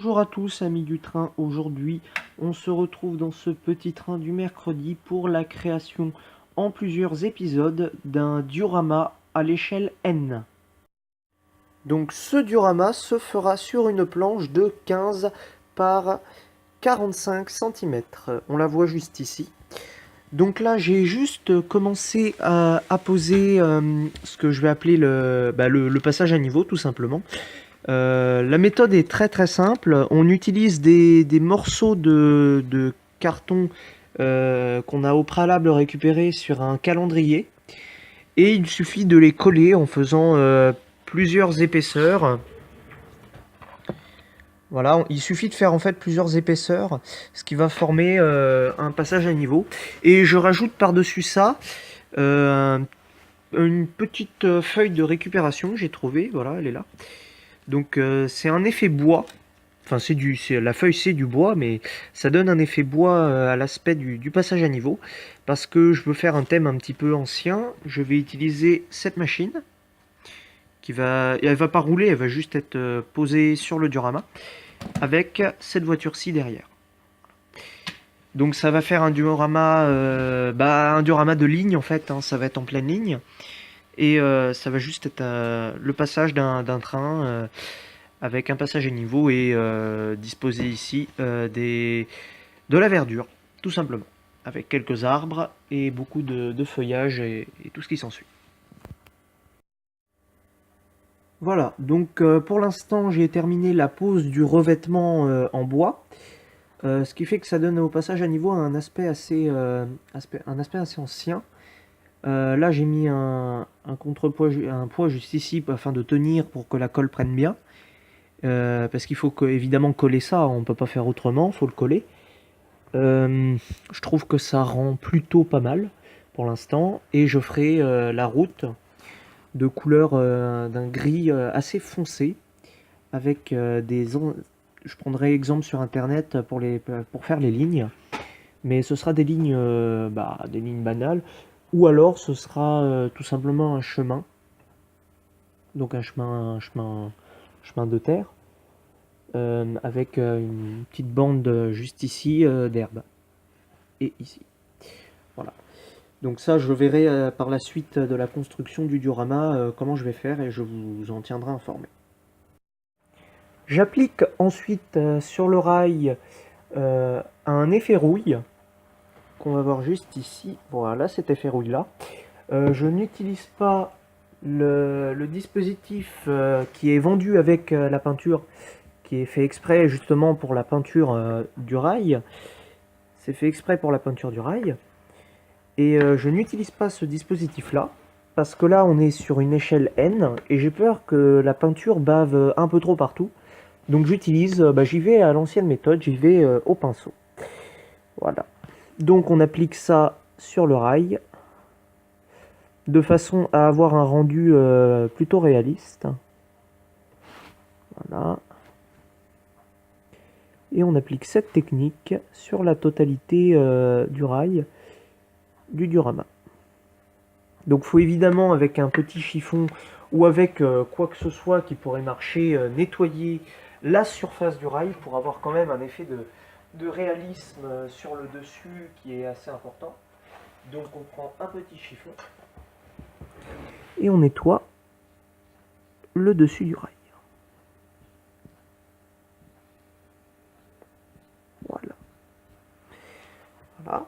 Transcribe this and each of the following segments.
Bonjour à tous amis du train, aujourd'hui on se retrouve dans ce petit train du mercredi pour la création en plusieurs épisodes d'un diorama à l'échelle N. Donc ce diorama se fera sur une planche de 15 par 45 cm, on la voit juste ici. Donc là j'ai juste commencé à poser ce que je vais appeler le passage à niveau tout simplement. La méthode est très simple. On utilise des morceaux de carton qu'on a au préalable récupérés sur un calendrier. Et il suffit de les coller en faisant plusieurs épaisseurs. Voilà, il suffit de faire en fait plusieurs épaisseurs, ce qui va former un passage à niveau. Et je rajoute par-dessus ça euh, une petite feuille de récupération que j'ai trouvée. Voilà, elle est là. Donc c'est un effet bois. Enfin, la feuille c'est du bois, mais ça donne un effet bois à l'aspect du passage à niveau. Parce que je veux faire un thème un petit peu ancien, je vais utiliser cette machine. Elle va pas rouler, elle va juste être posée sur le diorama. Avec cette voiture-ci derrière. Donc ça va faire un diorama de ligne en fait, hein, ça va être en pleine ligne. Et ça va juste être le passage d'un train avec un passage à niveau et disposer ici de la verdure, tout simplement, avec quelques arbres et beaucoup de feuillage et tout ce qui s'ensuit. Voilà, donc pour l'instant j'ai terminé la pose du revêtement en bois, ce qui fait que ça donne au passage à niveau un aspect assez ancien. Là j'ai mis un contrepoids, un poids juste ici afin de tenir pour que la colle prenne bien. Parce qu'il faut évidemment coller ça, on peut pas faire autrement, il faut le coller. Je trouve que ça rend plutôt pas mal pour l'instant, et je ferai la route de couleur d'un gris assez foncé, avec je prendrai exemple sur internet pour faire les lignes, mais ce sera des lignes banales, ou alors ce sera tout simplement un chemin, donc un chemin de terre avec une petite bande juste ici d'herbe. Et ici. Voilà. Donc ça, je verrai par la suite de la construction du diorama comment je vais faire et je vous en tiendrai informé. J'applique ensuite sur le rail un effet rouille qu'on va voir juste ici. Voilà, cet effet rouille là. Je n'utilise pas le dispositif qui est vendu avec la peinture, qui est fait exprès justement pour la peinture du rail. C'est fait exprès pour la peinture du rail. Et je n'utilise pas ce dispositif-là, parce que là on est sur une échelle N, et j'ai peur que la peinture bave un peu trop partout. Donc j'y vais à l'ancienne méthode, j'y vais au pinceau. Voilà. Donc on applique ça sur le rail, de façon à avoir un rendu plutôt réaliste. Voilà. Et on applique cette technique sur la totalité du rail du diorama. Donc il faut évidemment, avec un petit chiffon ou avec quoi que ce soit qui pourrait marcher, nettoyer la surface du rail pour avoir quand même un effet de réalisme sur le dessus qui est assez important. Donc on prend un petit chiffon et on nettoie le dessus du rail. Voilà. Voilà.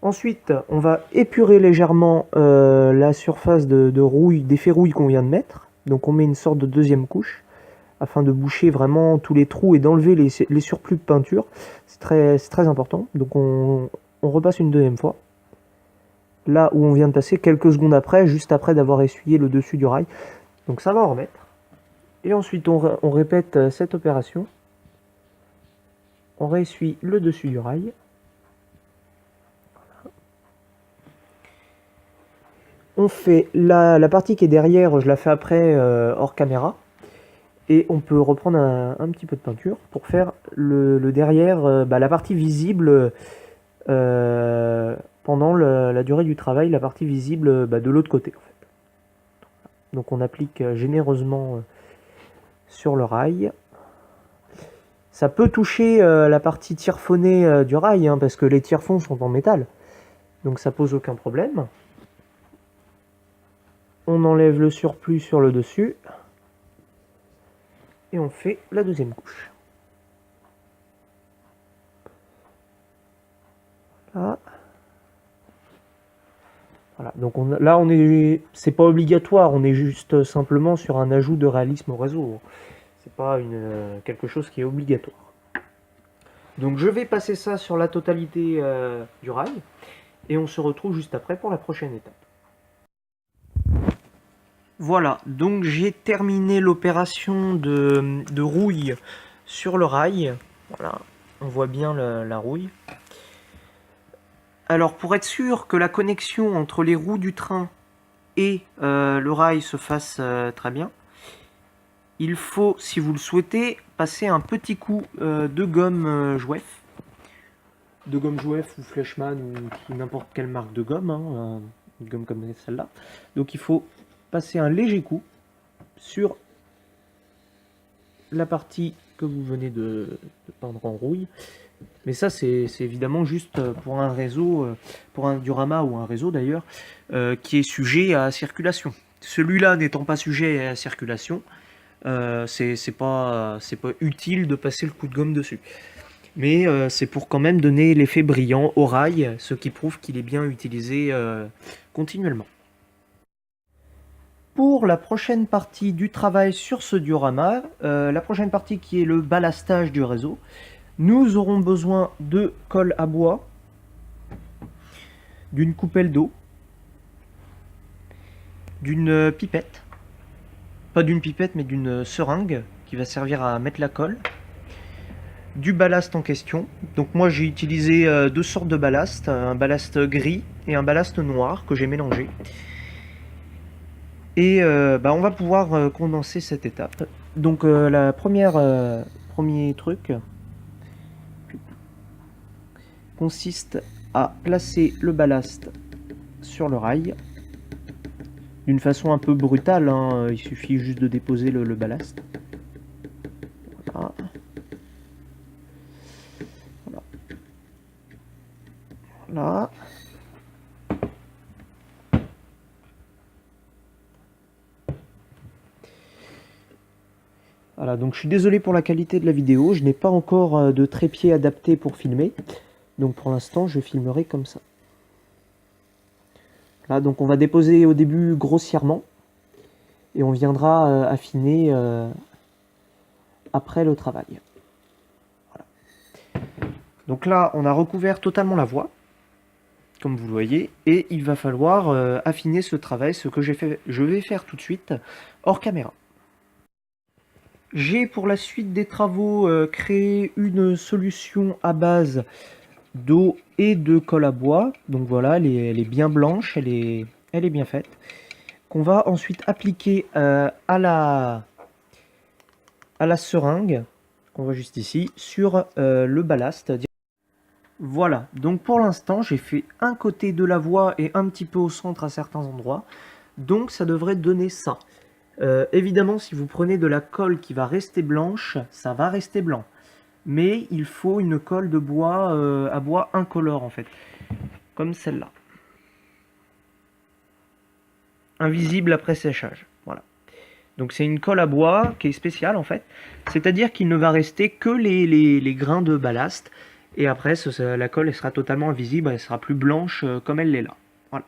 Ensuite, on va épurer légèrement la surface de rouille, d'effet rouille qu'on vient de mettre. Donc on met une sorte de deuxième couche afin de boucher vraiment tous les trous et d'enlever les surplus de peinture. C'est très important. Donc on repasse une deuxième fois. Là où on vient de passer quelques secondes après, juste après d'avoir essuyé le dessus du rail. Donc ça va en remettre. Et ensuite on répète cette opération. On réessuie le dessus du rail. On fait la partie qui est derrière, je la fais après hors caméra. Et on peut reprendre un petit peu de peinture pour faire le derrière, la partie visible pendant la durée du travail, la partie visible de l'autre côté en fait. Donc on applique généreusement sur le rail. Ça peut toucher la partie tire-fonnée du rail, hein, parce que les tire-fonds sont en métal. Donc ça pose aucun problème. On enlève le surplus sur le dessus. Et on fait la deuxième couche. Là. Voilà, donc là c'est pas obligatoire, on est juste simplement sur un ajout de réalisme au réseau. C'est pas quelque chose qui est obligatoire. Donc je vais passer ça sur la totalité du rail et on se retrouve juste après pour la prochaine étape. Voilà, donc j'ai terminé l'opération de rouille sur le rail. Voilà, on voit bien la rouille. Alors pour être sûr que la connexion entre les roues du train et le rail se fasse très bien, il faut, si vous le souhaitez, passer un petit coup de gomme Jouef. De gomme Jouef ou Fleshman ou n'importe quelle marque de gomme, hein, une gomme comme celle-là. Donc il faut passer un léger coup sur la partie que vous venez de peindre en rouille. Mais ça, c'est évidemment juste pour un réseau, pour un diorama ou un réseau d'ailleurs, qui est sujet à circulation. Celui-là n'étant pas sujet à circulation, c'est pas utile de passer le coup de gomme dessus. Mais c'est pour quand même donner l'effet brillant au rail, ce qui prouve qu'il est bien utilisé continuellement. Pour la prochaine partie du travail sur ce diorama, la prochaine partie qui est le ballastage du réseau, nous aurons besoin de colle à bois, d'une coupelle d'eau, d'une pipette, pas d'une pipette mais d'une seringue qui va servir à mettre la colle, du ballast en question. Donc moi j'ai utilisé deux sortes de ballast, un ballast gris et un ballast noir que j'ai mélangé. Et on va pouvoir condenser cette étape. Donc la premier truc consiste à placer le ballast sur le rail d'une façon un peu brutale, hein. Il suffit juste de déposer le ballast. Voilà. Voilà. Voilà, donc je suis désolé pour la qualité de la vidéo, je n'ai pas encore de trépied adapté pour filmer, donc pour l'instant je filmerai comme ça. Là, donc on va déposer au début grossièrement, et on viendra affiner après le travail. Voilà. Donc là, on a recouvert totalement la voie, comme vous le voyez, et il va falloir affiner ce travail, ce que je vais faire tout de suite, hors caméra. J'ai pour la suite des travaux créé une solution à base d'eau et de colle à bois. Donc voilà, elle est bien blanche, elle est bien faite. Qu'on va ensuite appliquer à la seringue, qu'on voit juste ici, sur le ballast. Voilà, donc pour l'instant j'ai fait un côté de la voie et un petit peu au centre à certains endroits. Donc ça devrait donner ça. Évidemment, si vous prenez de la colle qui va rester blanche, ça va rester blanc. Mais il faut une colle de bois à bois incolore en fait, comme celle-là. Invisible après séchage, voilà. Donc c'est une colle à bois qui est spéciale en fait, c'est-à-dire qu'il ne va rester que les grains de ballast, et après la colle elle sera totalement invisible, elle sera plus blanche comme elle l'est là. Voilà.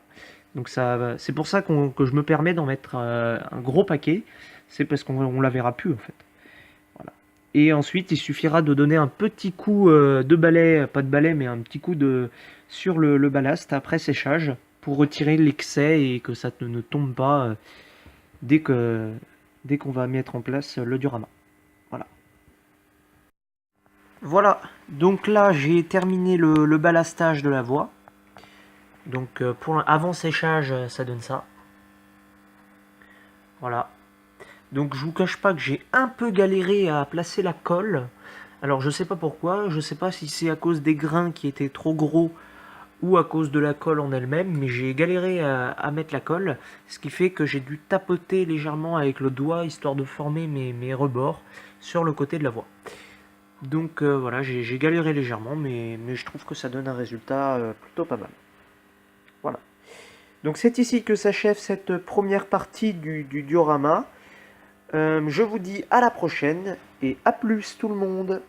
Donc c'est pour ça que je me permets d'en mettre un gros paquet, c'est parce qu'on la verra plus en fait. Voilà. Et ensuite il suffira de donner un petit coup de balai, pas de balai mais un petit coup sur le ballast après séchage pour retirer l'excès et que ça ne tombe pas dès qu'on va mettre en place le diorama. Voilà. Voilà, donc là j'ai terminé le ballastage de la voie. Donc avant séchage, ça donne ça. Voilà. Donc je vous cache pas que j'ai un peu galéré à placer la colle. Alors je sais pas pourquoi, je sais pas si c'est à cause des grains qui étaient trop gros ou à cause de la colle en elle-même, mais j'ai galéré à mettre la colle, ce qui fait que j'ai dû tapoter légèrement avec le doigt histoire de former mes rebords sur le côté de la voie. Donc voilà, j'ai galéré légèrement, mais je trouve que ça donne un résultat plutôt pas mal. Voilà. Donc c'est ici que s'achève cette première partie du diorama. Je vous dis à la prochaine et à plus tout le monde.